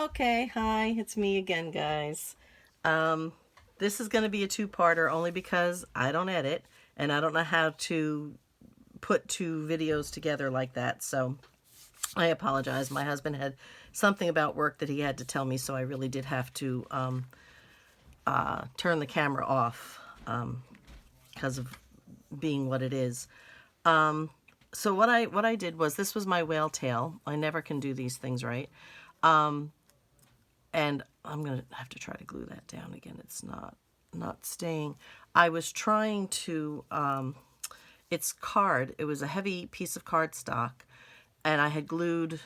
Okay, hi, it's me again, guys. Um, this is going to be a two-parter only because I don't edit and I don't know how to put two videos together like that. So I apologize. My husband had something about work that he had to tell me, so I really did have to turn the camera off because of being what it is. So what I did was, this was my whale tail. I never can do these things right. And I'm going to have to try to glue that down again. It's not staying. I was trying to, it's card. It was a heavy piece of cardstock, and I had glued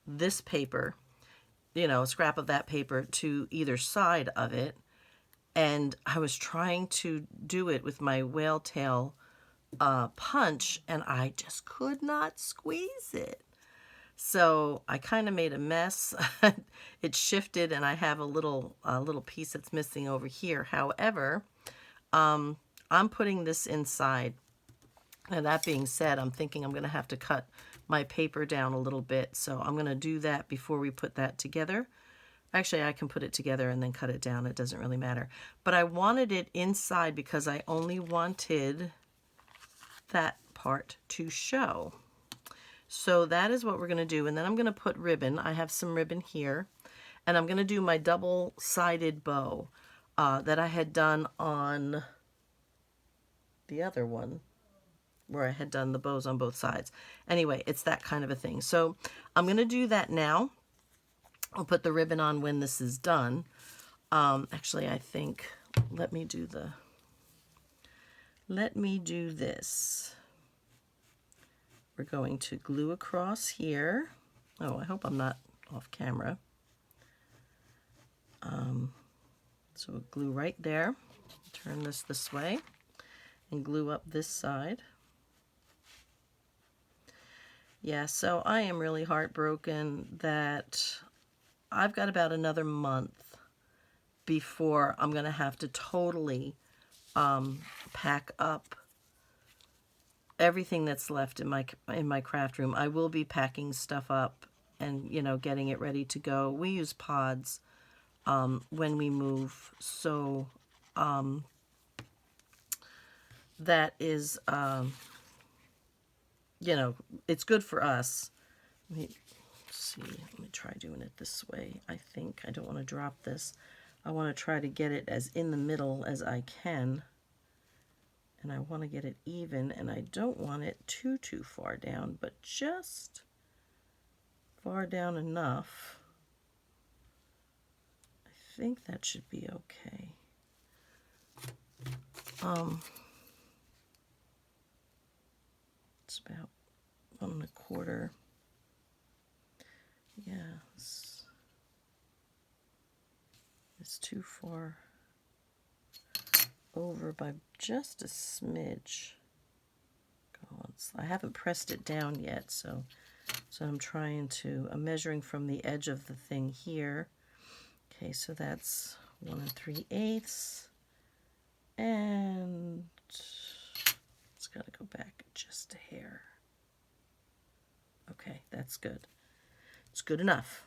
this paper, a scrap of that paper to either side of it. And I was trying to do it with my whale tail punch, and I just could not squeeze it. So I kind of made a mess. It shifted, and I have a little piece that's missing over here. However, I'm putting this inside. And that being said, I'm thinking I'm going to have to cut my paper down a little bit. So I'm going to do that before we put that together. Actually, I can put it together and then cut it down. It doesn't really matter. But I wanted it inside because I only wanted that part to show. So that is what we're going to do. And then I'm going to put ribbon. I have some ribbon here. And I'm going to do my double-sided bow that I had done on the other one, where I had done the bows on both sides. Anyway, it's that kind of a thing. So I'm going to do that now. I'll put the ribbon on when this is done. Actually, I think, let me do this. We're going to glue across here. Oh, I hope I'm not off camera. So we'll glue right there. Turn this way and glue up this side. Yeah, so I am really heartbroken that I've got about another month before I'm going to have to totally pack up everything that's left in my craft room. I will be packing stuff up and, getting it ready to go. We use pods when we move, so that is, it's good for us. Let me see. Let me try doing it this way. I think I don't want to drop this. I want to try to get it as in the middle as I can. And I want to get it even, and I don't want it too far down, but just far down enough. I think that should be okay. It's about 1 1/4. Yeah, it's too far over by just a smidge. I haven't pressed it down yet, so I'm measuring from the edge of the thing here. Okay, so that's 1 3/8, and it's got to go back just a hair. Okay, that's good. It's good enough.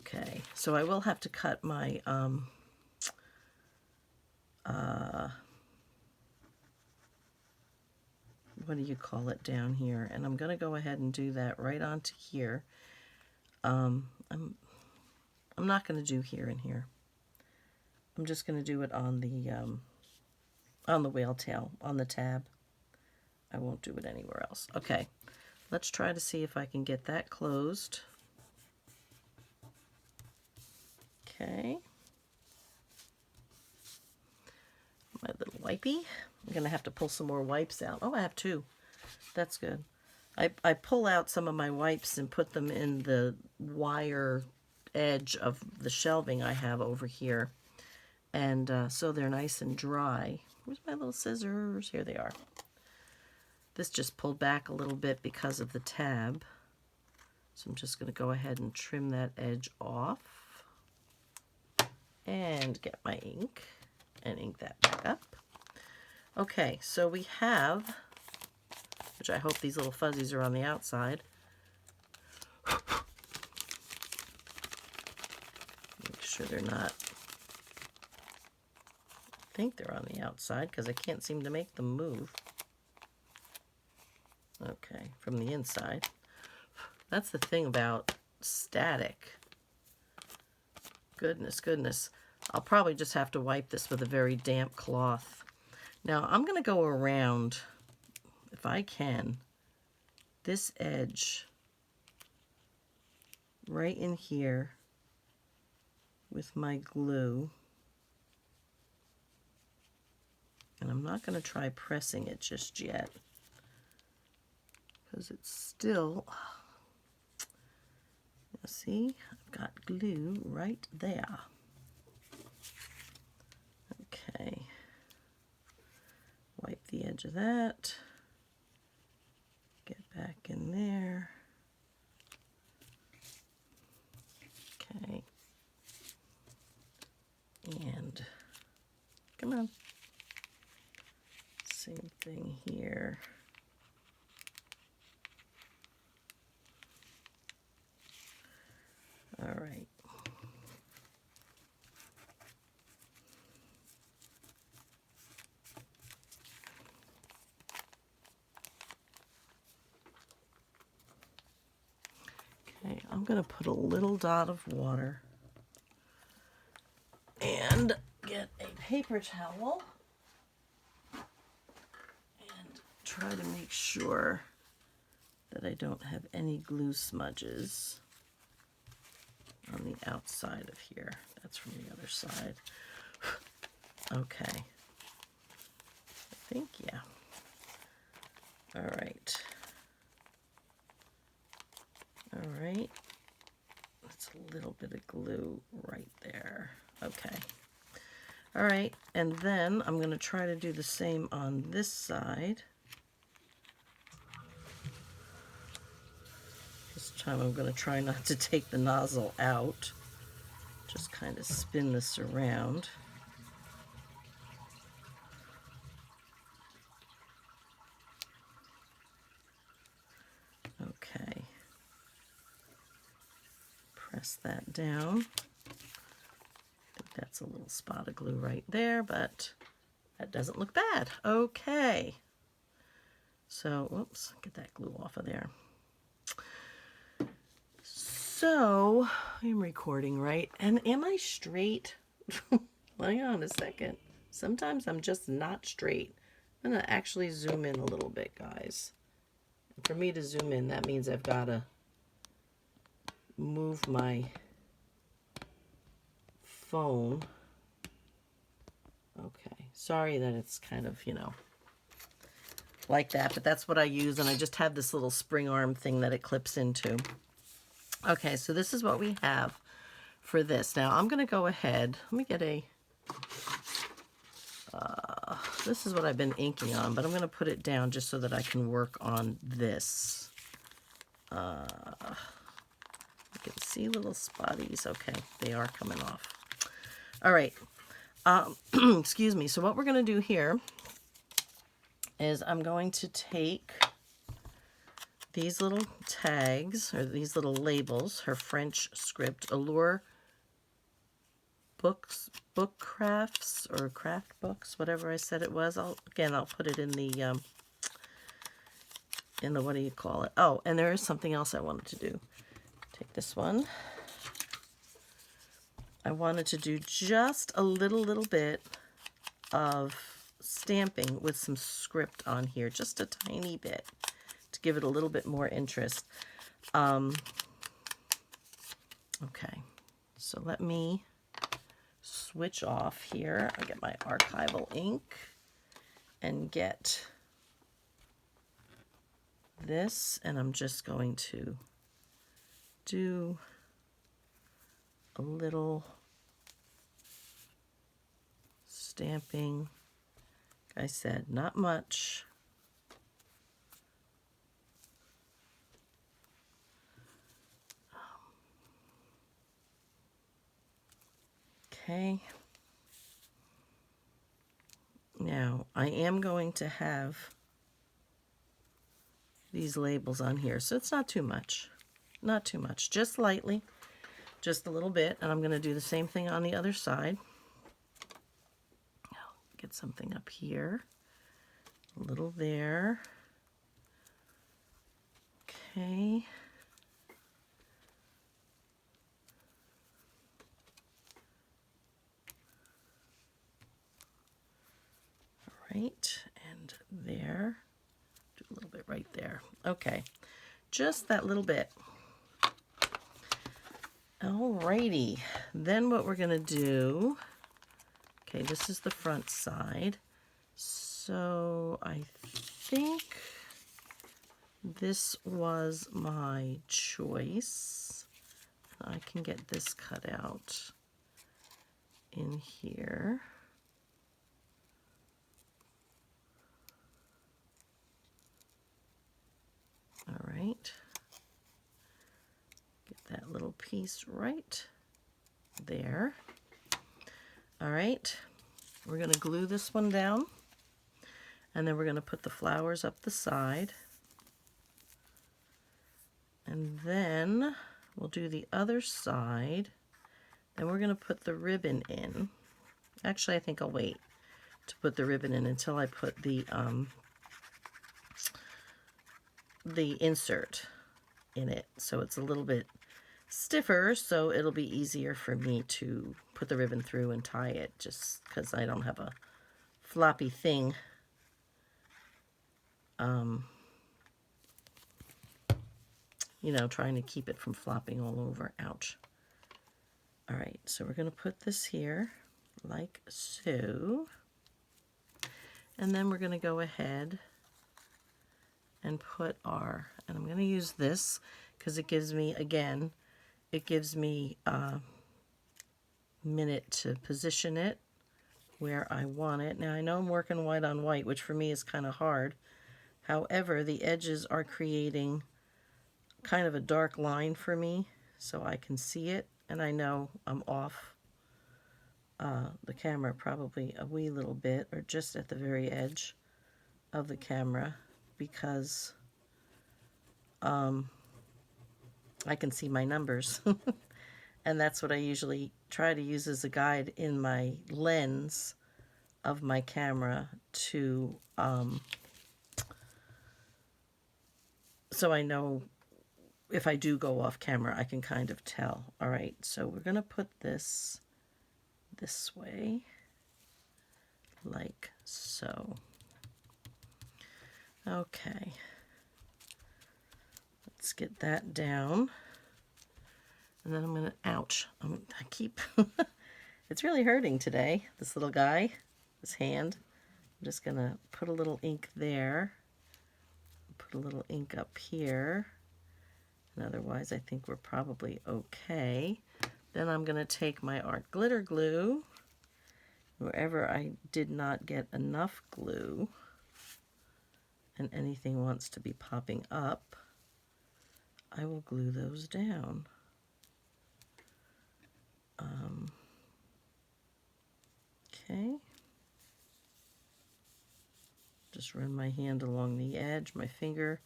Okay, so I will have to cut my what do you call it down here, and I'm going to go ahead and do that right onto here. I'm not going to do here and here. I'm just going to do it on the whale tail, on the tab. I won't do it anywhere else. Okay, let's try to see if I can get that closed. Okay. My little wipey. I'm going to have to pull some more wipes out. Oh, I have 2. That's good. I pull out some of my wipes and put them in the wire edge of the shelving I have over here. And so they're nice and dry. Where's my little scissors? Here they are. This just pulled back a little bit because of the tab. So I'm just going to go ahead and trim that edge off. And get my ink and ink that back up. Okay, so we have, which I hope these little fuzzies are on the outside. sure they're not, I think they're on the outside because I can't seem to make them move. Okay, from the inside. That's the thing about static. Goodness, goodness. I'll probably just have to wipe this with a very damp cloth. Now I'm going to go around, if I can, this edge right in here with my glue. And I'm not going to try pressing it just yet, because it's still, see, I've got glue right there. Okay, wipe the edge of that, get back in there. Okay, and come on, same thing here. All right. Okay, I'm going to put a little dot of water and get a paper towel and try to make sure that I don't have any glue smudges on the outside of here. That's from the other side. Okay. I think, yeah. All right. All right. That's a little bit of glue right there. Okay. All right. And then I'm going to try to do the same on this side. This time I'm going to try not to take the nozzle out. Just kind of spin this around. Okay. Press that down. I think that's a little spot of glue right there, but that doesn't look bad. Okay. So, whoops, get that glue off of there. So, I'm recording, right? And am I straight? Hang on a second. Sometimes I'm just not straight. I'm going to actually zoom in a little bit, guys. For me to zoom in, that means I've got to move my phone. Okay. Sorry that it's kind of, like that, but that's what I use, and I just have this little spring arm thing that it clips into. Okay, so this is what we have for this. Now I'm going to go ahead. Let me get a, this is what I've been inking on, but I'm going to put it down just so that I can work on this. You can see little spotties. Okay, they are coming off. All right. Excuse me. So what we're going to do here is I'm going to take these little tags, or these little labels, her French script, Allure Books, Book Crafts, or Craft Books, whatever I said it was. I'll put it in the, what do you call it? Oh, and there is something else I wanted to do. Take this one. I wanted to do just a little bit of stamping with some script on here, just a tiny bit, to give it a little bit more interest. Okay, so let me switch off here. I get my archival ink and get this, and I'm just going to do a little stamping. Like I said, not much. Okay. Now, I am going to have these labels on here, so it's not too much. Not too much. Just lightly. just a little bit, and I'm going to do the same thing on the other side. Get something up here, a little there. Okay. All right, and there. Do a little bit right there. Okay, just that little bit. Alrighty, then what we're gonna do, okay, this is the front side. So I think this was my choice. I can get this cut out in here. All right. Get that little piece right there. All right. We're going to glue this one down, and then we're going to put the flowers up the side. And then we'll do the other side. Then we're going to put the ribbon in. Actually, I think I'll wait to put the ribbon in until I put the insert in it. So it's a little bit stiffer, so it'll be easier for me to put the ribbon through and tie it, just because I don't have a floppy thing. You know, trying to keep it from flopping all over. Ouch. All right, so we're going to put this here like so. And then we're going to go ahead and put our, and I'm going to use this because it gives me, again, it gives me a minute to position it where I want it. Now I know I'm working white on white, which for me is kind of hard. However, the edges are creating kind of a dark line for me, so I can see it, and I know I'm off the camera probably a wee little bit, or just at the very edge of the camera, because I can see my numbers. And that's what I usually try to use as a guide in my lens of my camera to so I know if I do go off camera, I can kind of tell. All right, so we're going to put this way, like so. Okay. Let's get that down. And then I'm going to, ouch, I keep, it's really hurting today, this little guy, this hand. I'm just going to put a little ink there, put a little ink up here. And otherwise, I think we're probably okay. Then I'm going to take my art glitter glue, wherever I did not get enough glue, and anything wants to be popping up, I will glue those down. Okay. Just run my hand along the edge, my finger.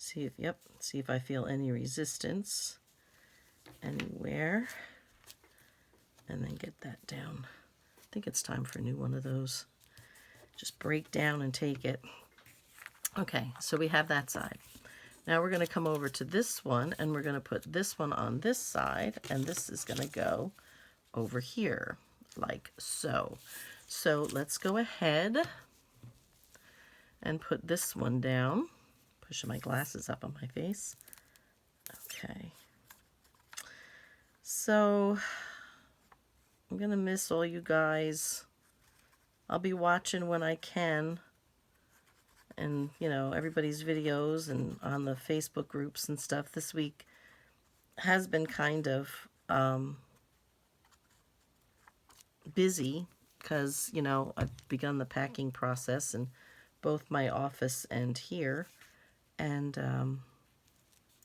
See if, yep, see if I feel any resistance anywhere, and then get that down. I think it's time for a new one of those. Just break down and take it. Okay, so we have that side. Now we're going to come over to this one, and we're going to put this one on this side, and this is going to go over here, like so. So let's go ahead and put this one down. Pushing my glasses up on my face. Okay. So I'm going to miss all you guys. I'll be watching when I can. And, you know, everybody's videos and on the Facebook groups and stuff this week has been kind of busy because, you know, I've begun the packing process in both my office and here. And,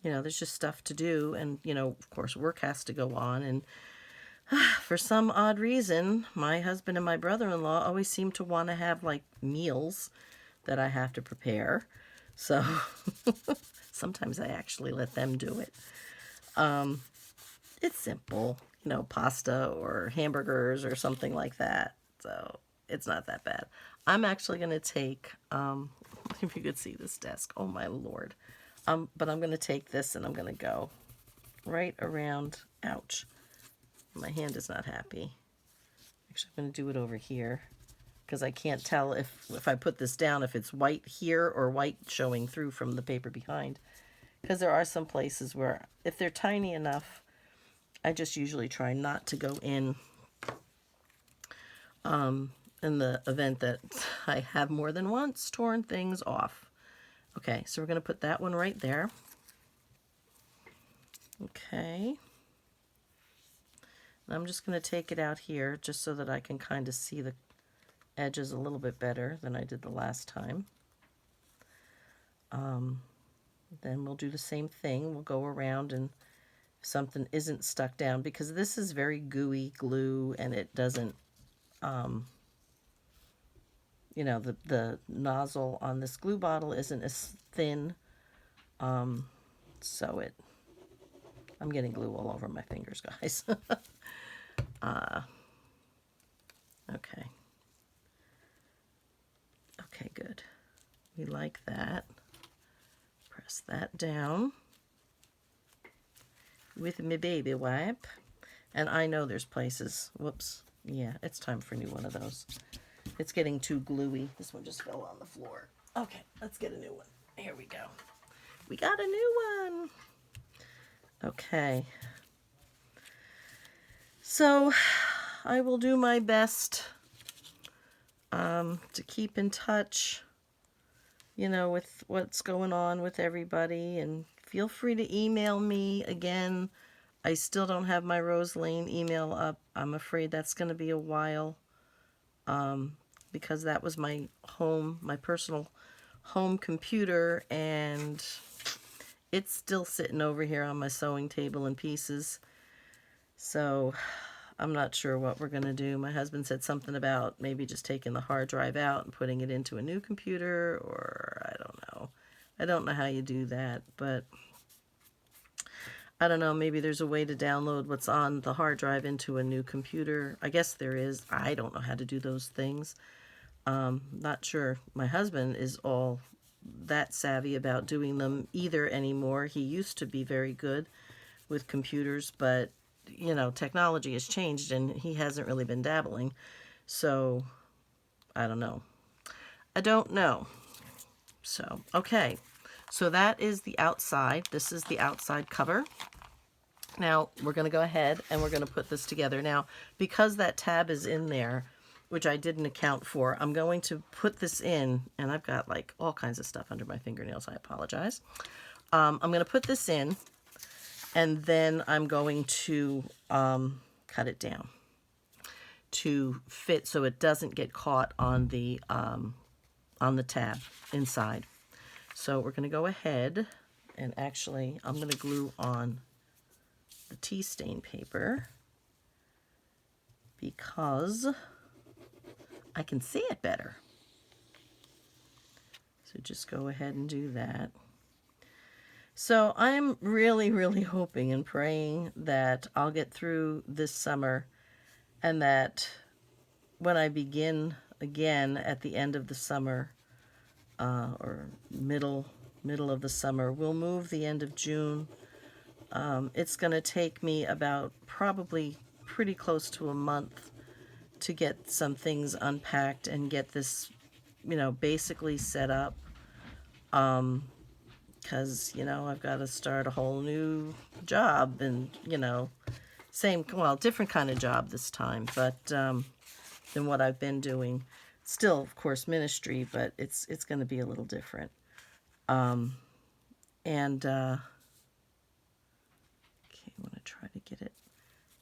you know, there's just stuff to do. And, you know, of course, work has to go on. And for some odd reason, my husband and my brother-in-law always seem to want to have, like, meals that I have to prepare. So sometimes I actually let them do it. It's simple, you know, pasta or hamburgers or something like that. So it's not that bad. I'm actually going to take, if you could see this desk, oh my Lord. But I'm going to take this and I'm going to go right around, ouch, my hand is not happy. Actually, I'm going to do it over here because I can't tell if I put this down, if it's white here or white showing through from the paper behind. Because there are some places where, if they're tiny enough, I just usually try not to go in the event that I have more than once torn things off. Okay, so we're going to put that one right there. Okay. I'm just going to take it out here just so that I can kind of see the edges a little bit better than I did the last time. Then we'll do the same thing. We'll go around, and if something isn't stuck down, because this is very gooey glue and it doesn't, you know, the nozzle on this glue bottle isn't as thin. So I'm getting glue all over my fingers, guys. Okay. Okay, good. We like that. Press that down with my baby wipe. And I know there's places, whoops, yeah, it's time for a new one of those. It's getting too gluey. This one just fell on the floor. Okay, let's get a new one. Here we go. We got a new one. Okay. So I will do my best to keep in touch, you know, with what's going on with everybody. And feel free to email me again. I still don't have my Rose Lane email up. I'm afraid that's going to be a while, because that was my home, my personal home computer, and it's still sitting over here on my sewing table in pieces. So I'm not sure what we're going to do. My husband said something about maybe just taking the hard drive out and putting it into a new computer, or I don't know. I don't know how you do that, but I don't know, maybe there's a way to download what's on the hard drive into a new computer. I guess there is. I don't know how to do those things. Not sure my husband is all that savvy about doing them either anymore. He used to be very good with computers, but, you know, technology has changed and he hasn't really been dabbling. So, I don't know. I don't know. So, okay. So that is the outside. This is the outside cover. Now, we're going to go ahead and we're going to put this together. Now, because that tab is in there, which I didn't account for, I'm going to put this in, and I've got like all kinds of stuff under my fingernails. I apologize. I'm going to put this in, and then I'm going to cut it down to fit so it doesn't get caught on the tab inside. So we're going to go ahead, and actually I'm going to glue on the tea stain paper because I can see it better. So just go ahead and do that. So I'm really, really hoping and praying that I'll get through this summer, and that when I begin again at the end of the summer, or middle of the summer, we'll move the end of June. It's going to take me about probably pretty close to a month to get some things unpacked and get this, you know, basically set up. Because, you know, I've got to start a whole new job, and, you know, different kind of job this time, but than what I've been doing. Still, of course, ministry, but it's going to be a little different. Okay, I want to try to get it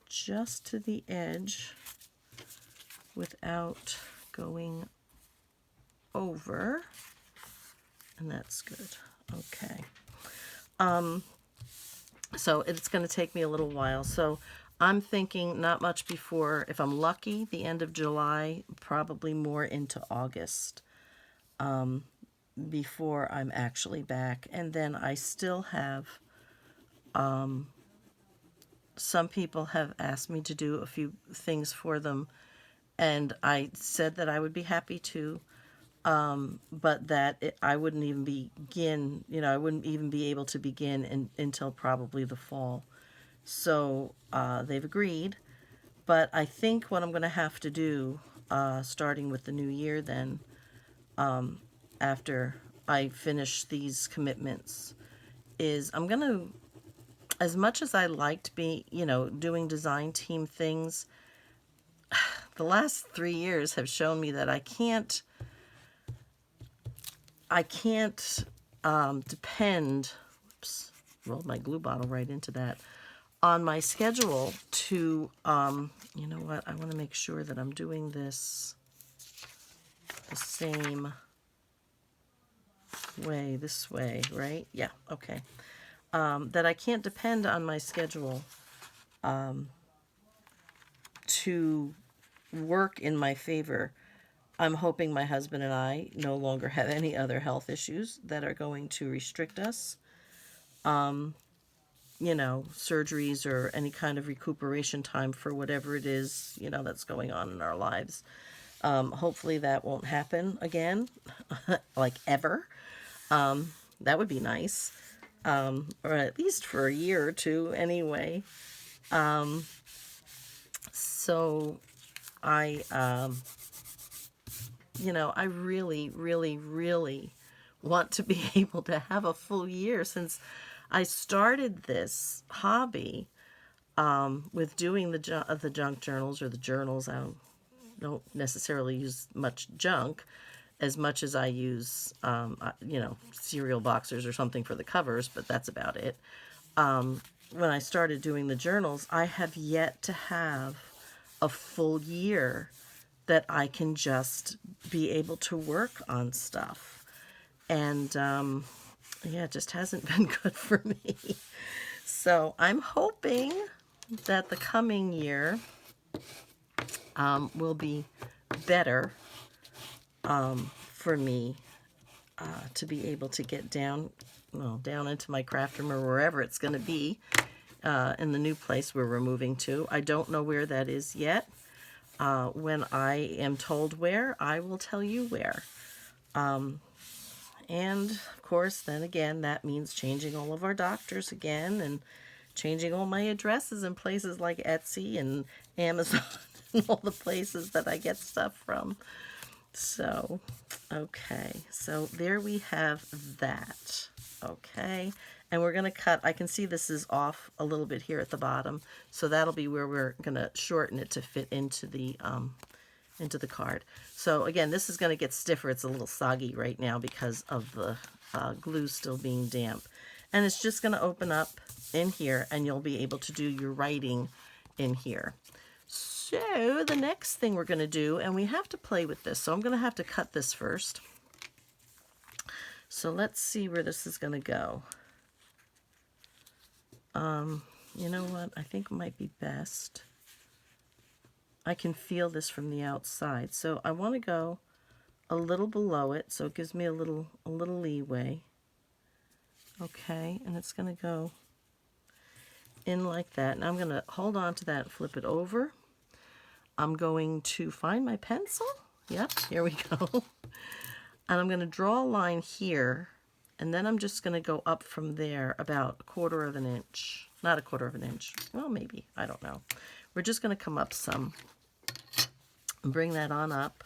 just to the edge without going over, and that's good. Okay. So it's going to take me a little while. So I'm thinking not much before, if I'm lucky, the end of July, probably more into August, before I'm actually back. And then I still have some people have asked me to do a few things for them, and I said that I would be happy to, but that I wouldn't even begin, I wouldn't even be able to begin until probably the fall. So they've agreed, but I think what I'm going to have to do, starting with the new year then, after I finish these commitments, is I'm going to, as much as I liked doing design team things, the last 3 years have shown me that I can't depend, oops, rolled my glue bottle right into that, on my schedule to, you know what, I want to make sure that I'm doing this the same way, this way, right? Yeah, okay. That I can't depend on my schedule to work in my favor. I'm hoping my husband and I no longer have any other health issues that are going to restrict us. Surgeries or any kind of recuperation time for whatever it is, that's going on in our lives. Hopefully that won't happen again, like ever. That would be nice. Or at least for a year or two anyway. So I, I really, really, really want to be able to have a full year since I started this hobby with doing the junk journals or the journals. I don't necessarily use much junk as much as I use, cereal boxers or something for the covers, but that's about it. When I started doing the journals, I have yet to have a full year that I can just be able to work on stuff. And it just hasn't been good for me. So I'm hoping that the coming year will be better for me to be able to get down into my craft room or wherever it's going to be in the new place where we're moving to. I don't know where that is yet. When I am told where, I will tell you where. And of course, then again, that means changing all of our doctors again and changing all my addresses in places like Etsy and Amazon and all the places that I get stuff from. So, okay, so there we have that. Okay, and we're going to cut, I can see this is off a little bit here at the bottom, so that'll be where we're going to shorten it to fit into the card. So again, this is going to get stiffer. It's a little soggy right now because of the glue still being damp. And it's just going to open up in here and you'll be able to do your writing in here. So the next thing we're going to do, and we have to play with this, so I'm going to have to cut this first. So let's see where this is going to go. You know what? I think it might be best. I can feel this from the outside. So I want to go a little below it, so it gives me a little leeway. Okay, and it's going to go in like that. And I'm going to hold on to that and flip it over. I'm going to find my pencil. Yep, here we go. And I'm going to draw a line here, and then I'm just going to go up from there about 1/4 of an inch. Not 1/4 of an inch. Well, maybe. I don't know. We're just going to come up some and bring that on up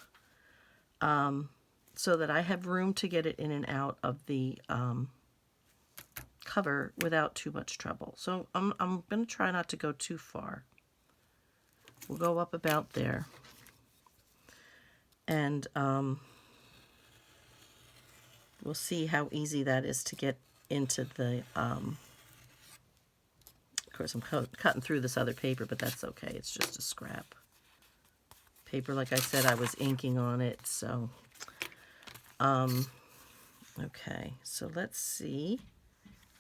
so that I have room to get it in and out of the cover without too much trouble. So I'm going to try not to go too far. We'll go up about there. And we'll see how easy that is to get into the, of course I'm cutting through this other paper, but that's okay. It's just a scrap paper. Like I said, I was inking on it, so, okay. So let's see.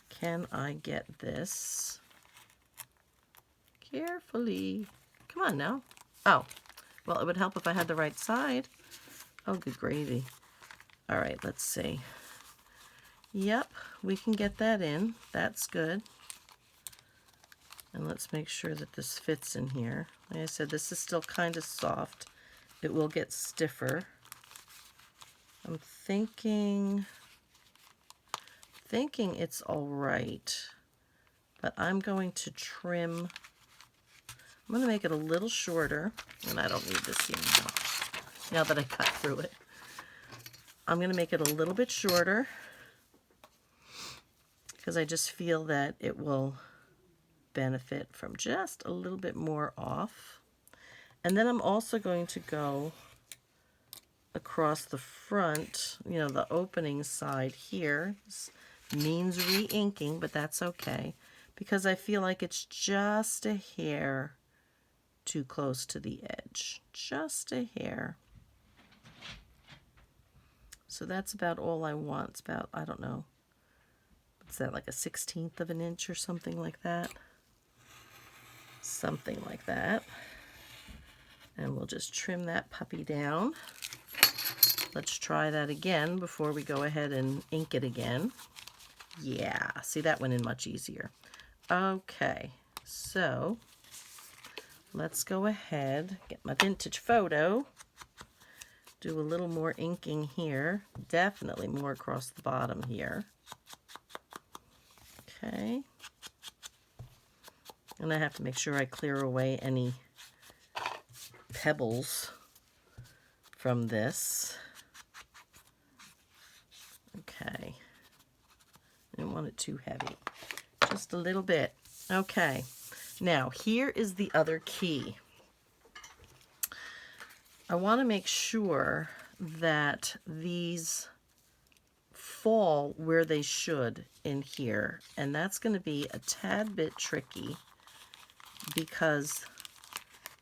Can I get this carefully? Come on now. Oh, well, it would help if I had the right side. Oh, good gravy. All right, let's see. Yep, we can get that in. That's good. And let's make sure that this fits in here. Like I said, this is still kind of soft. It will get stiffer. I'm thinking it's all right, but I'm going to trim. I'm going to make it a little shorter, and I don't need this seam now that I cut through it. I'm going to make it a little bit shorter because I just feel that it will benefit from just a little bit more off. And then I'm also going to go across the front, you know, the opening side here. This means re-inking, but that's okay because I feel like it's just a hair too close to the edge. Just a hair. So that's about all I want. It's about, I don't know, what's that, like a 1/16 of an inch or something like that? Something like that. And we'll just trim that puppy down. Let's try that again before we go ahead and ink it again. Yeah, see, that went in much easier. Okay, so let's go ahead, get my vintage photo, do a little more inking here, definitely more across the bottom here. Okay, and I have to make sure I clear away any pebbles from this. Okay, I don't want it too heavy, just a little bit. Okay, now here is the other key. I want to make sure that these fall where they should in here, and that's going to be a tad bit tricky because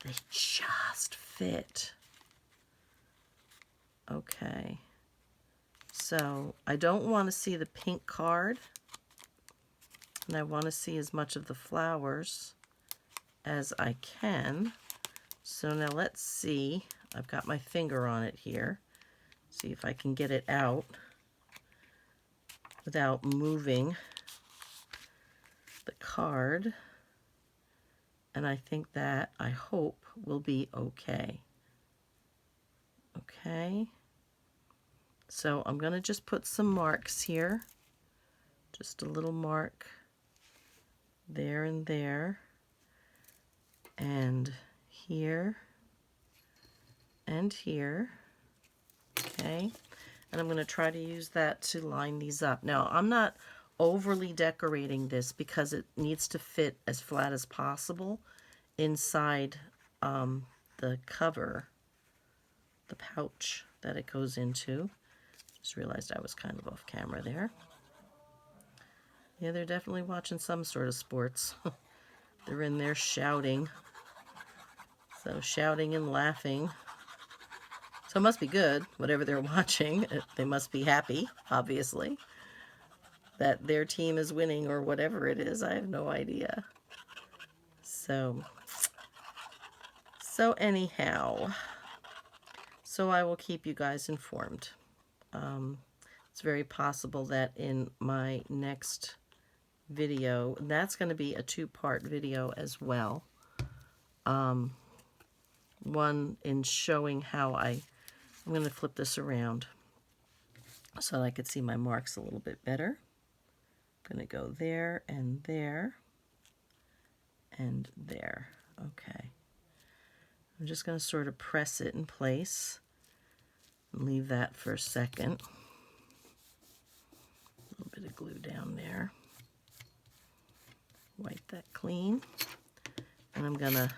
they just fit. Okay, so I don't want to see the pink card, and I want to see as much of the flowers as I can. So now let's see. I've got my finger on it here. See if I can get it out without moving the card. And I think that, I hope, will be okay. Okay. So I'm going to just put some marks here. Just a little mark there and there. And here. And here. Okay. And I'm going to try to use that to line these up. Now, I'm not overly decorating this because it needs to fit as flat as possible inside the cover, the pouch that it goes into. Just realized I was kind of off camera there. Yeah, they're definitely watching some sort of sports. They're in there shouting. So shouting and laughing. So it must be good, whatever they're watching. They must be happy, obviously, that their team is winning or whatever it is. I have no idea. So anyhow, so I will keep you guys informed. It's very possible that in my next video, that's going to be a two-part video as well. One in showing how I'm going to flip this around so that I could see my marks a little bit better. I'm going to go there and there and there. Okay. I'm just going to sort of press it in place and leave that for a second. A little bit of glue down there. Wipe that clean. And I'm going to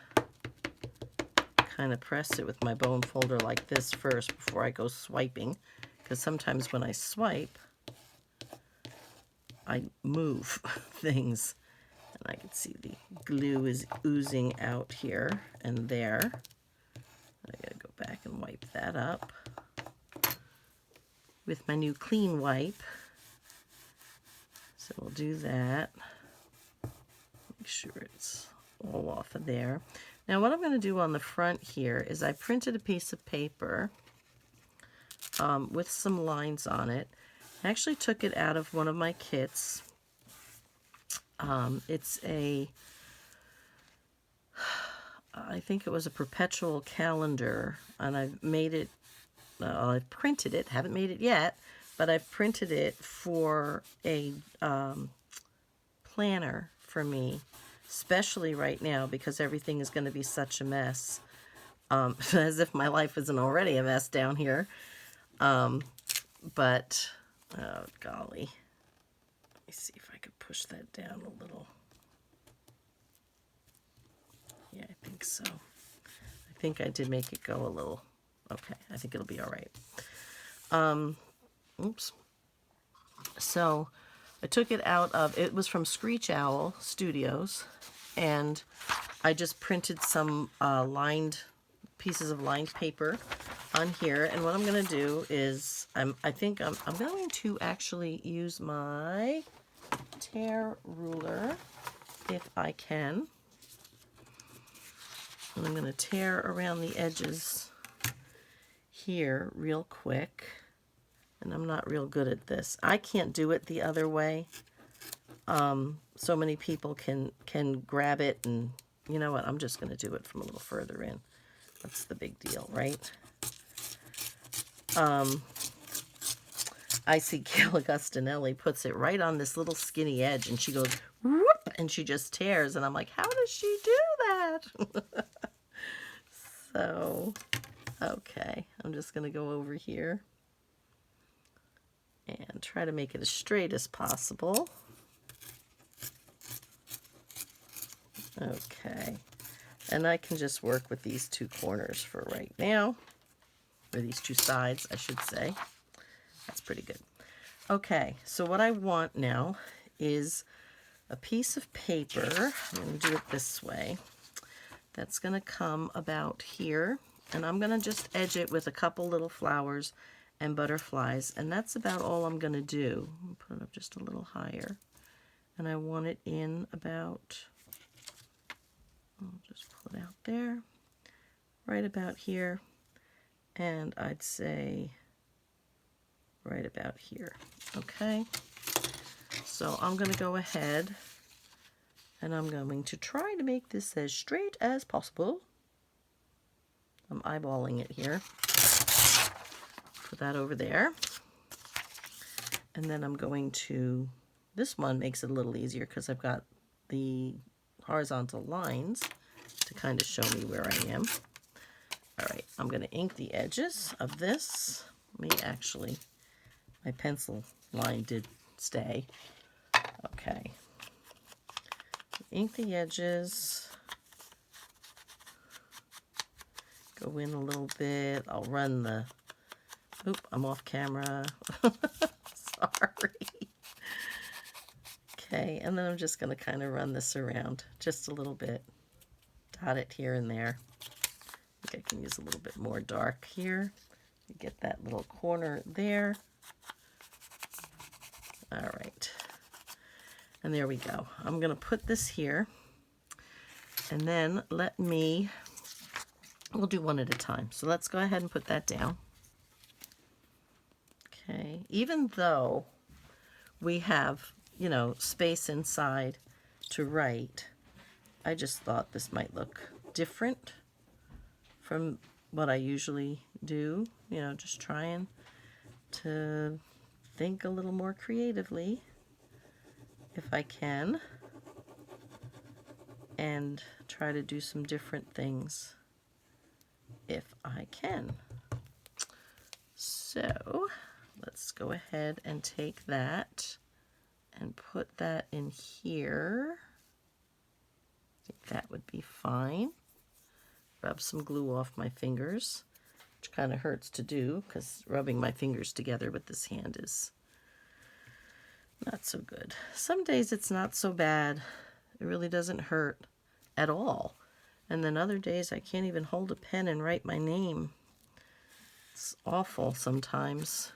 kind of press it with my bone folder like this first before I go swiping, because sometimes when I swipe I move things, and I can see the glue is oozing out here and there. I gotta go back and wipe that up with my new clean wipe. So we'll do that. Make sure it's all off of there. Now what I'm going to do on the front here is I printed a piece of paper with some lines on it. I actually took it out of one of my kits. It's a I think it was a perpetual calendar, and I've made it, I've printed it, haven't made it yet, but I've printed it for a planner for me, especially right now because everything is going to be such a mess. As if my life isn't already a mess down here. But, oh golly. Let me see if I could push that down a little. Yeah, I think so. I think I did make it go a little. Okay, I think it'll be all right. Oops. So I took it out of, it was from Screech Owl Studios, and I just printed some pieces of lined paper on here. And what I'm going to do is, I think I'm going to actually use my tear ruler if I can. And I'm going to tear around the edges here real quick. And I'm not real good at this. I can't do it the other way. So many people can grab it, and you know what? I'm just going to do it from a little further in. That's the big deal, right? I see Gail Augustinelli puts it right on this little skinny edge, and she goes, whoop, and she just tears. And I'm like, how does she do that? So, okay, I'm just going to go over here and try to make it as straight as possible. Okay, and I can just work with these two corners for right now, or these two sides, I should say. That's pretty good. Okay, so what I want now is a piece of paper. I'm going to do it this way. That's going to come about here, and I'm going to just edge it with a couple little flowers and butterflies, and that's about all I'm going to do. Put it up just a little higher, and I want it in about, I'll just pull it out there, right about here, and I'd say right about here. Okay, so I'm going to go ahead and I'm going to try to make this as straight as possible. I'm eyeballing it here. Put that over there. And then I'm going to, this one makes it a little easier because I've got the horizontal lines to kind of show me where I am. All right, I'm going to ink the edges of this. Let me actually, my pencil line did stay. Okay. Ink the edges. Go in a little bit. I'll run the, oop, I'm off camera. Sorry. Okay, and then I'm just going to kind of run this around just a little bit. Dot it here and there. I think I can use a little bit more dark here. You get that little corner there. All right. And there we go. I'm going to put this here. And then we'll do one at a time. So let's go ahead and put that down. Okay. Even though we have, you know, space inside to write, I just thought this might look different from what I usually do. You know, just trying to think a little more creatively if I can, and try to do some different things if I can. So let's go ahead and take that and put that in here. I think that would be fine. Rub some glue off my fingers, which kind of hurts to do because rubbing my fingers together with this hand is not so good. Some days it's not so bad. It really doesn't hurt at all. And then other days I can't even hold a pen and write my name. It's awful sometimes.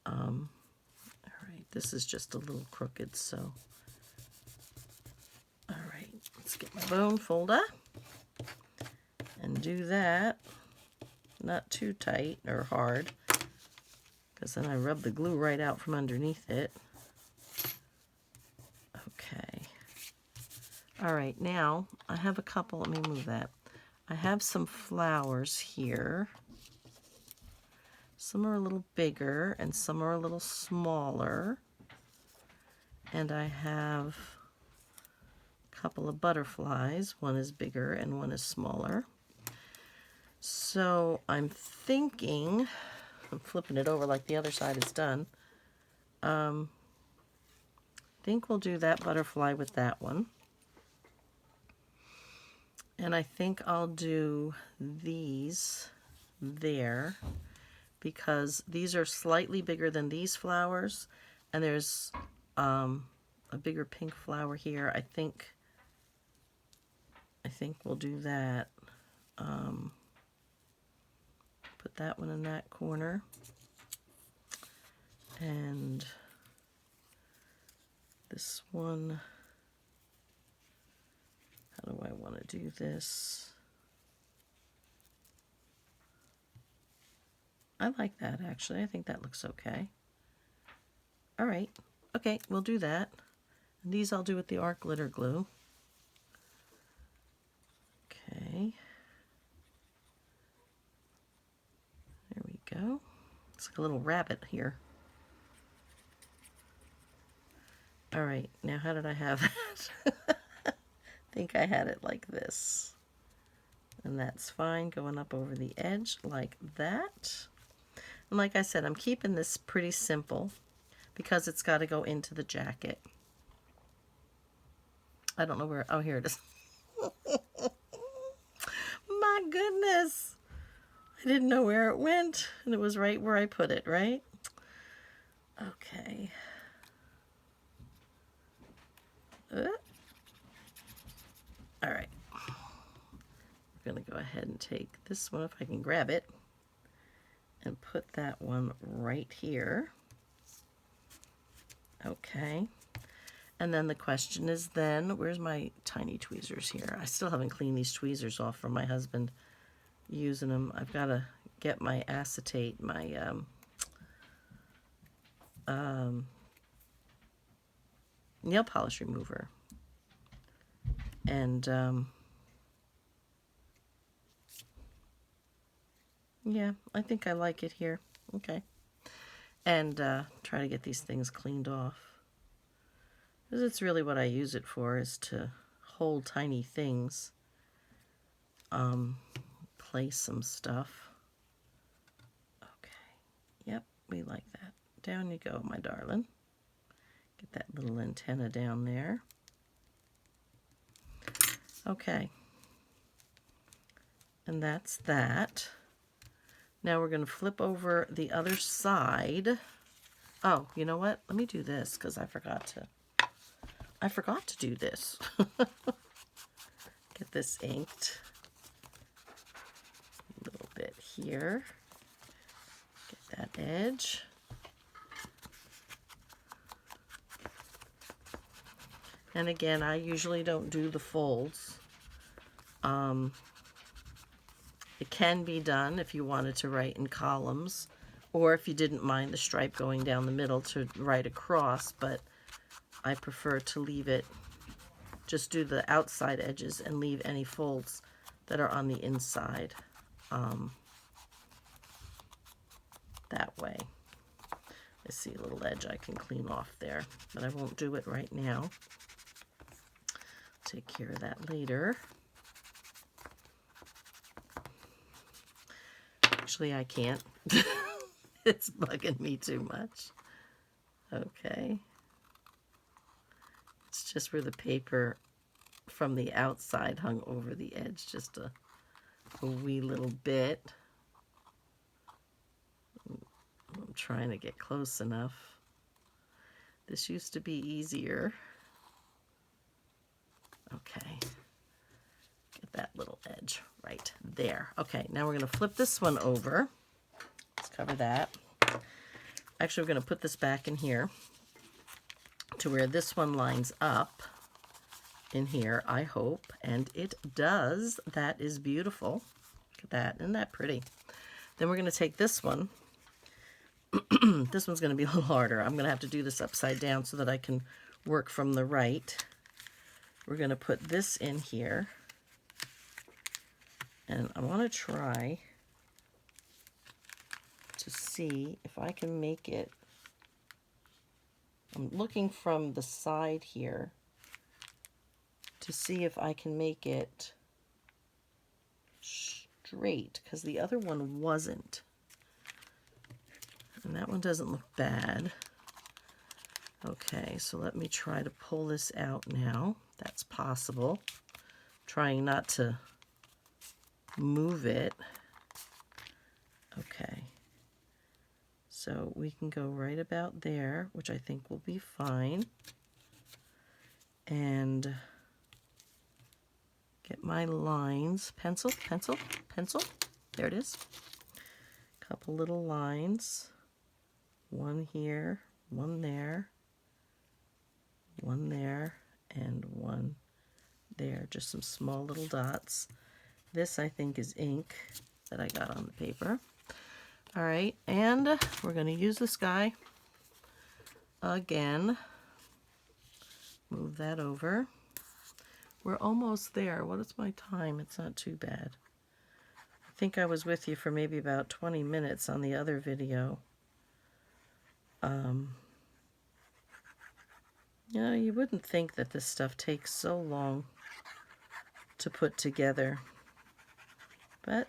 All right, this is just a little crooked, so. All right, let's get my bone folder and do that. Not too tight or hard, because then I rub the glue right out from underneath it. Okay. All right, now I have a couple, let me move that. I have some flowers here. Some are a little bigger and some are a little smaller. And I have a couple of butterflies. One is bigger and one is smaller. So I'm thinking, I'm flipping it over like the other side is done. I think we'll do that butterfly with that one. And I think I'll do these there because these are slightly bigger than these flowers, and there's a bigger pink flower here. I think we'll do that. Put that one in that corner, and this one. How do I want to do this? I like that, actually. I think that looks okay. All right. Okay, we'll do that. And these I'll do with the art glitter glue. Okay. There we go. It's like a little rabbit here. All right. Now, how did I have that? I think I had it like this. And that's fine, going up over the edge like that. And like I said, I'm keeping this pretty simple because it's got to go into the jacket. I don't know where, oh, here it is. My goodness. I didn't know where it went, and it was right where I put it, right? Okay. All right. I'm going to go ahead and take this one, if I can grab it, and put that one right here. Okay. And then the question is then, where's my tiny tweezers here? I still haven't cleaned these tweezers off from my husband using them. I've got to get my acetate, my nail polish remover. And yeah, I think I like it here. Okay. And try to get these things cleaned off. Because it's really what I use it for, is to hold tiny things. Place some stuff. Okay. Yep, we like that. Down you go, my darling. Get that little antenna down there. Okay. And that's that. Now we're going to flip over the other side. Oh, you know what? Let me do this because I forgot to do this. Get this inked. A little bit here. Get that edge. And again, I usually don't do the folds. It can be done if you wanted to write in columns, or if you didn't mind the stripe going down the middle to write across, but I prefer to leave it, just do the outside edges and leave any folds that are on the inside that way. I see a little edge I can clean off there, but I won't do it right now. Take care of that later. Actually, I can't. It's bugging me too much. Okay. It's just where the paper from the outside hung over the edge, just a wee little bit. I'm trying to get close enough. This used to be easier. Okay. Get that little edge right there. Okay, now we're going to flip this one over. Let's cover that. Actually, we're going to put this back in here to where this one lines up in here, I hope. And it does. That is beautiful. Look at that. Isn't that pretty? Then we're going to take this one. This one's going to be a little harder. I'm going to have to do this upside down so that I can work from the right. We're going to put this in here. And I want to try to see if I can make it. I'm looking from the side here to see if I can make it straight, because the other one wasn't. And that one doesn't look bad. Okay, so let me try to pull this out now. That's possible. Trying not to move it. Okay. So we can go right about there, which I think will be fine. And get my lines. Pencil, pencil, pencil. There it is. Couple little lines. One here, one there, and one there. Just some small little dots. This, I think, is ink that I got on the paper. All right, and we're going to use this guy again. Move that over. We're almost there. What is my time? It's not too bad. I think I was with you for maybe about 20 minutes on the other video. You know, you wouldn't think that this stuff takes so long to put together. But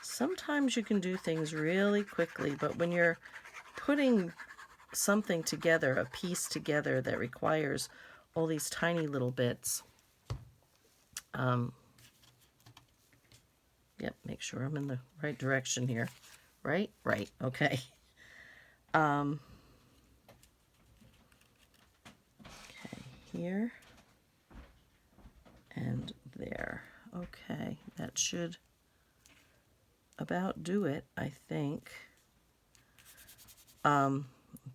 sometimes you can do things really quickly, but when you're putting something together, a piece together that requires all these tiny little bits, yep, make sure I'm in the right direction here. Right? Right, okay. Okay, here and there. Okay, that should about do it, I think. I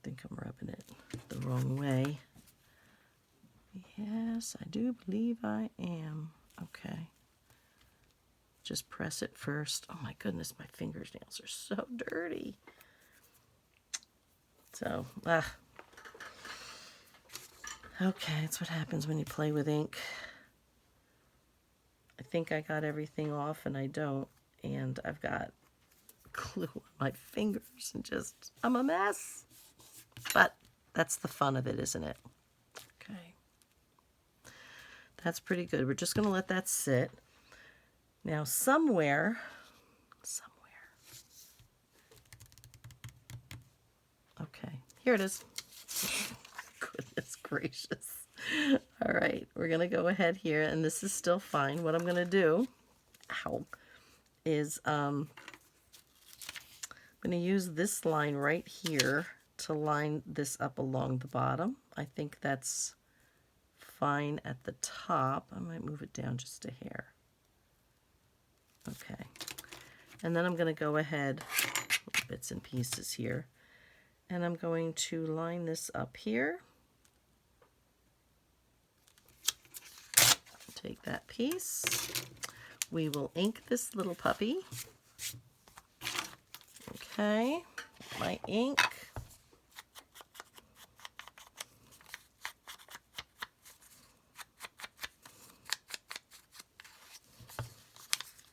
think I'm rubbing it the wrong way. Yes, I do believe I am. Okay. Just press it first. Oh my goodness, my fingernails are so dirty. So, okay, that's what happens when you play with ink. I think I got everything off and I don't. And I've got glue on my fingers and just, I'm a mess. But that's the fun of it, isn't it? Okay. That's pretty good. We're just going to let that sit. Now somewhere, okay, here it is. Goodness gracious. All right, we're going to go ahead here, and this is still fine. What I'm going to do, is I'm going to use this line right here to line this up along the bottom. I think that's fine at the top. I might move it down just a hair. Okay. And then I'm going to go ahead, bits and pieces here, and I'm going to line this up here. Take that piece. We will ink this little puppy. Okay, my ink.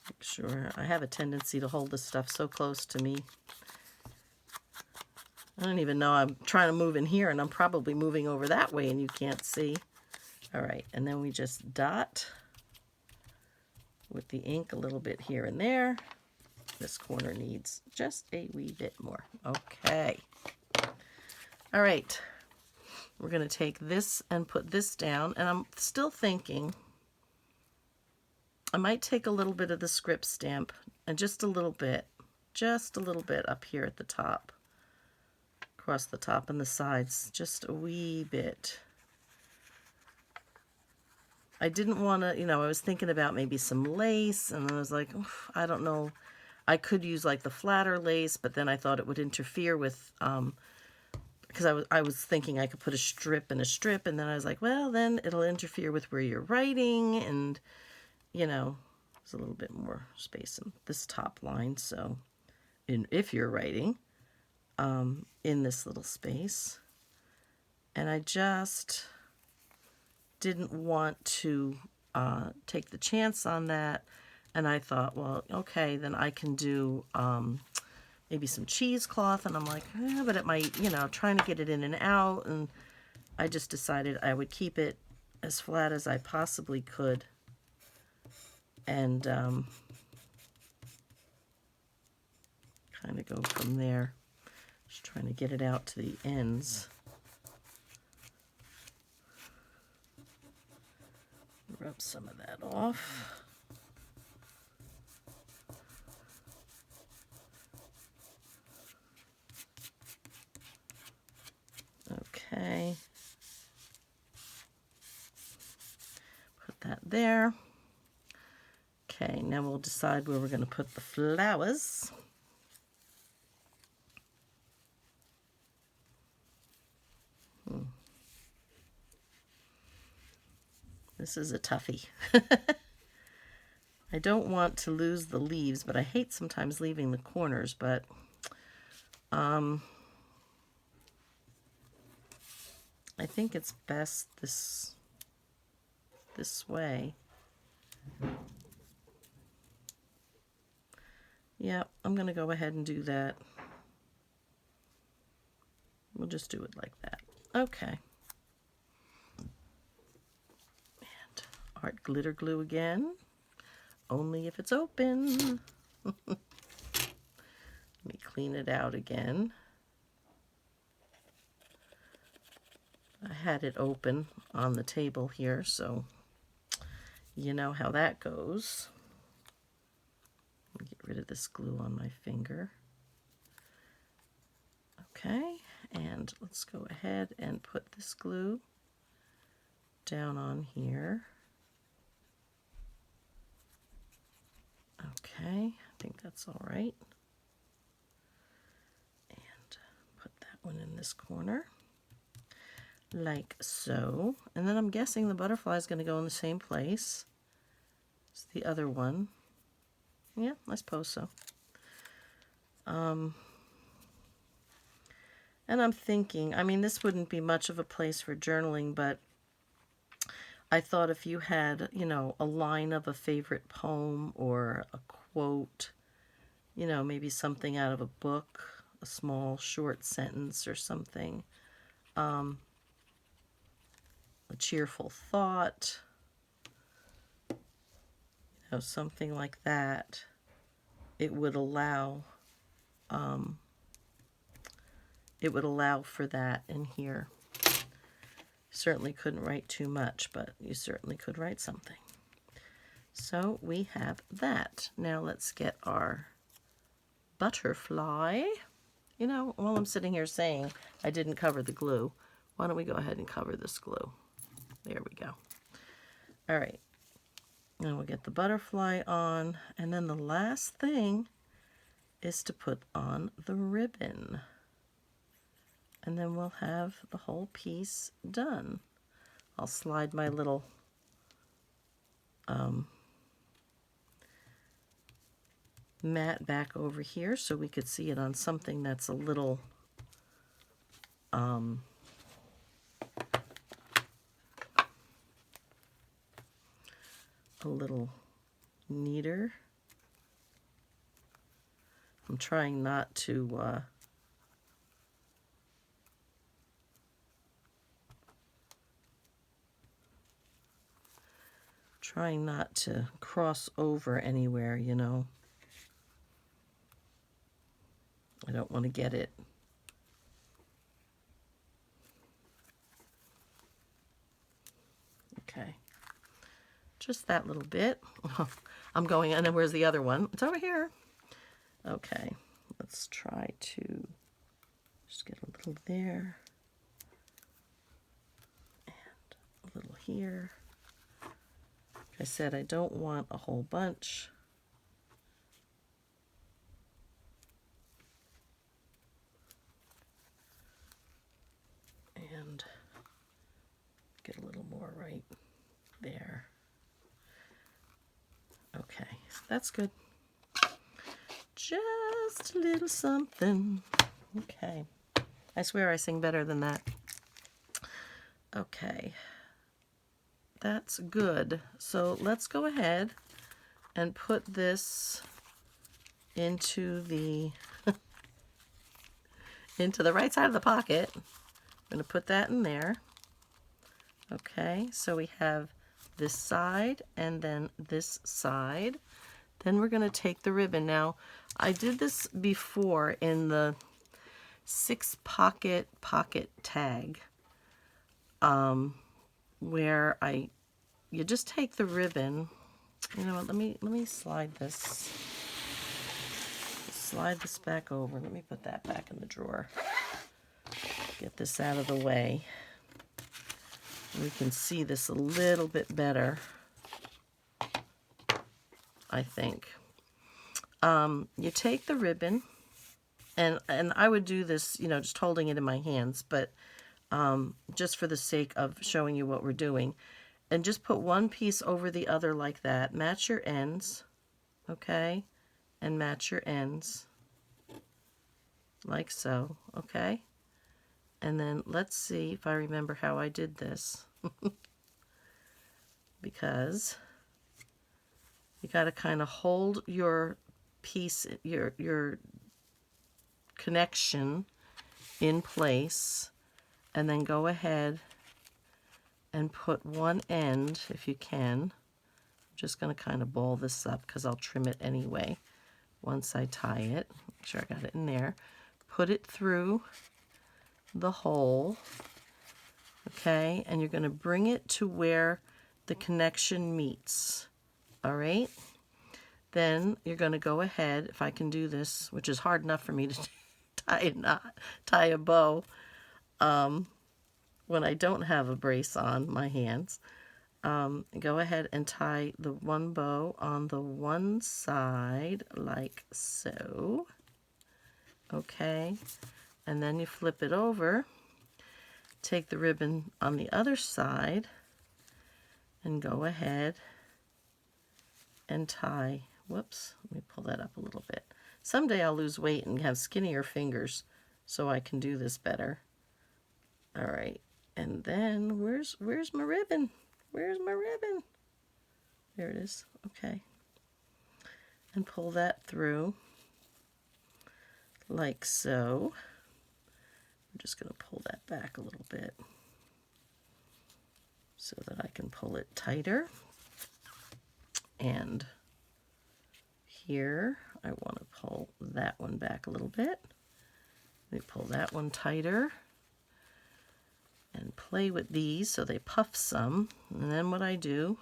Make sure, I have a tendency to hold this stuff so close to me. I don't even know, I'm trying to move in here and I'm probably moving over that way and you can't see. All right, and then we just dot with the ink a little bit here and there. This corner needs just a wee bit more. Okay. All right. We're going to take this and put this down, and I'm still thinking I might take a little bit of the script stamp and just a little bit up here at the top, across the top and the sides, just a wee bit. I didn't want to, you know, I was thinking about maybe some lace, and I was like, I don't know. I could use like the flatter lace, but then I thought it would interfere with, because I was thinking I could put a strip and a strip, and then I was like, well, then it'll interfere with where you're writing, and, you know, there's a little bit more space in this top line, so if you're writing in this little space. And I just didn't want to take the chance on that And I thought, well, okay, then I can do maybe some cheesecloth. And I'm like, but it might, trying to get it in and out. And I just decided I would keep it as flat as I possibly could. And kind of go from there. Just trying to get it out to the ends. Rub some of that off. Okay. Put that there. Okay, now we'll decide where we're going to put the flowers. This is a toughie. I don't want to lose the leaves, but I hate sometimes leaving the corners, but I think it's best this way. Yeah, I'm going to go ahead and do that. We'll just do it like that. Okay. And art glitter glue again. Only if it's open. Let me clean it out again. I had it open on the table here, so you know how that goes. Get rid of this glue on my finger. Okay, and let's go ahead and put this glue down on here. Okay, I think that's all right. And put that one in this corner, like so. And then I'm guessing the butterfly is going to go in the same place as the other one. Yeah, I suppose so. And I'm thinking, I mean, this wouldn't be much of a place for journaling, but I thought if you had, a line of a favorite poem or a quote, maybe something out of a book, a small short sentence or something, a cheerful thought, something like that, it would allow for that in here. Certainly couldn't write too much, but you certainly could write something. So we have that. Now let's get our butterfly. While I'm sitting here saying I didn't cover the glue, why don't we go ahead and cover this glue? There we go. All right. Now we'll get the butterfly on, and then the last thing is to put on the ribbon. And then we'll have the whole piece done. I'll slide my little mat back over here so we could see it on something that's a little neater. I'm trying not to cross over anywhere, I don't want to get it. Okay. Just that little bit. I'm going, and then where's the other one? It's over here. Okay. Let's try to just get a little there. And a little here. Like I said, I don't want a whole bunch. And get a little more right there. Okay, that's good. Just a little something. Okay. I swear I sing better than that. Okay. That's good. So let's go ahead and put this into the into the right side of the pocket. I'm going to put that in there. Okay, so we have this side and then this side. Then we're going to take the ribbon. Now, I did this before in the 6 pocket tag, where you just take the ribbon. You know what, let me slide this back over. Let me put that back in the drawer. Get this out of the way. We can see this a little bit better, I think. You take the ribbon, and I would do this, you know, just holding it in my hands, but just for the sake of showing you what we're doing. And just put one piece over the other like that. Match your ends, okay? And match your ends, like so, okay? And then let's see if I remember how I did this. Because you got to kind of hold your piece, your connection in place, and then go ahead and put one end, if you can. I'm just going to kind of ball this up because I'll trim it anyway once I tie it. Make sure I got it in there. Put it through the hole, okay? And you're going to bring it to where the connection meets, all right? Then you're going to go ahead, if I can do this, which is hard enough for me to tie a bow, when I don't have a brace on my hands. Go ahead and tie the one bow on the one side like so. Okay, and then you flip it over, take the ribbon on the other side, and go ahead and tie. Whoops, let me pull that up a little bit. Someday I'll lose weight and have skinnier fingers so I can do this better. All right. And then where's my ribbon? Where's my ribbon? There it is. Okay. And pull that through like so. I'm just going to pull that back a little bit so that I can pull it tighter. And here I want to pull that one back a little bit. Let me pull that one tighter. And play with these so they puff some. And then what I do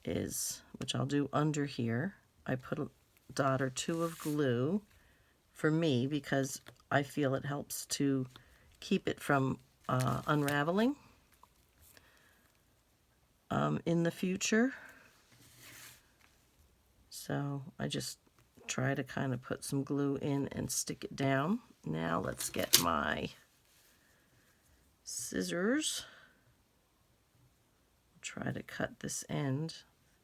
is, which I'll do under here, I put a dot or two of glue for me because I feel it helps to keep it from unraveling in the future. So I just try to kind of put some glue in and stick it down. Now let's get my scissors. Try to cut this end.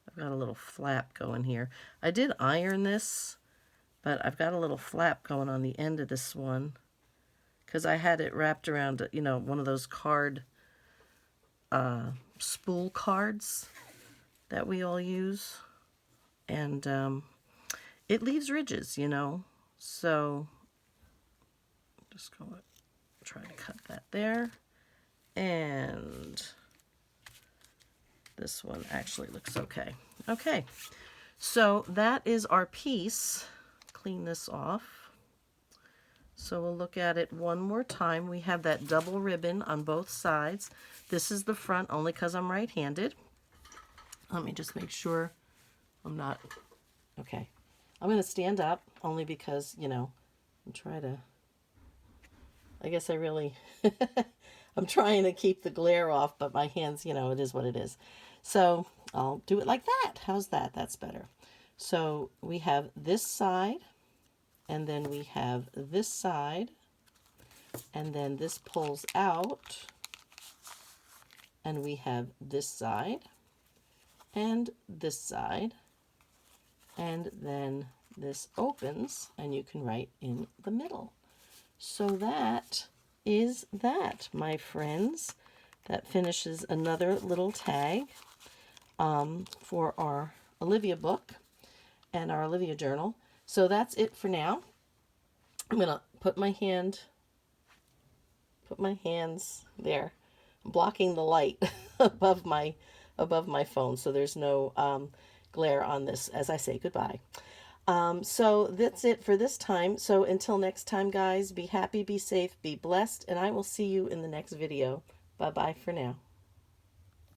I've got a little flap going here. I did iron this, but I've got a little flap going on the end of this one because I had it wrapped around, you know, one of those card, spool cards that we all use. And it leaves ridges, you know, so just go try to cut that there. And this one actually looks okay. Okay, so that is our piece. Clean this off. So we'll look at it one more time. We have that double ribbon on both sides. This is the front only because I'm right-handed. Let me just make sure I'm not... Okay. I'm going to stand up only because, you know, I'm trying to... I guess I really... I'm trying to keep the glare off, but my hands, you know, it is what it is. So I'll do it like that. How's that? That's better. So we have this side, and then we have this side, and then this pulls out, and we have this side, and this side, and then this opens, and you can write in the middle. So that is that, my friends. That finishes another little tag for our Olivia book and our Olivia journal. So that's it for now. I'm going to put my hands there. I'm blocking the light above my phone so there's no glare on this as I say goodbye. So that's it for this time. So until next time, guys, be happy, be safe, be blessed, and I will see you in the next video. Bye-bye for now.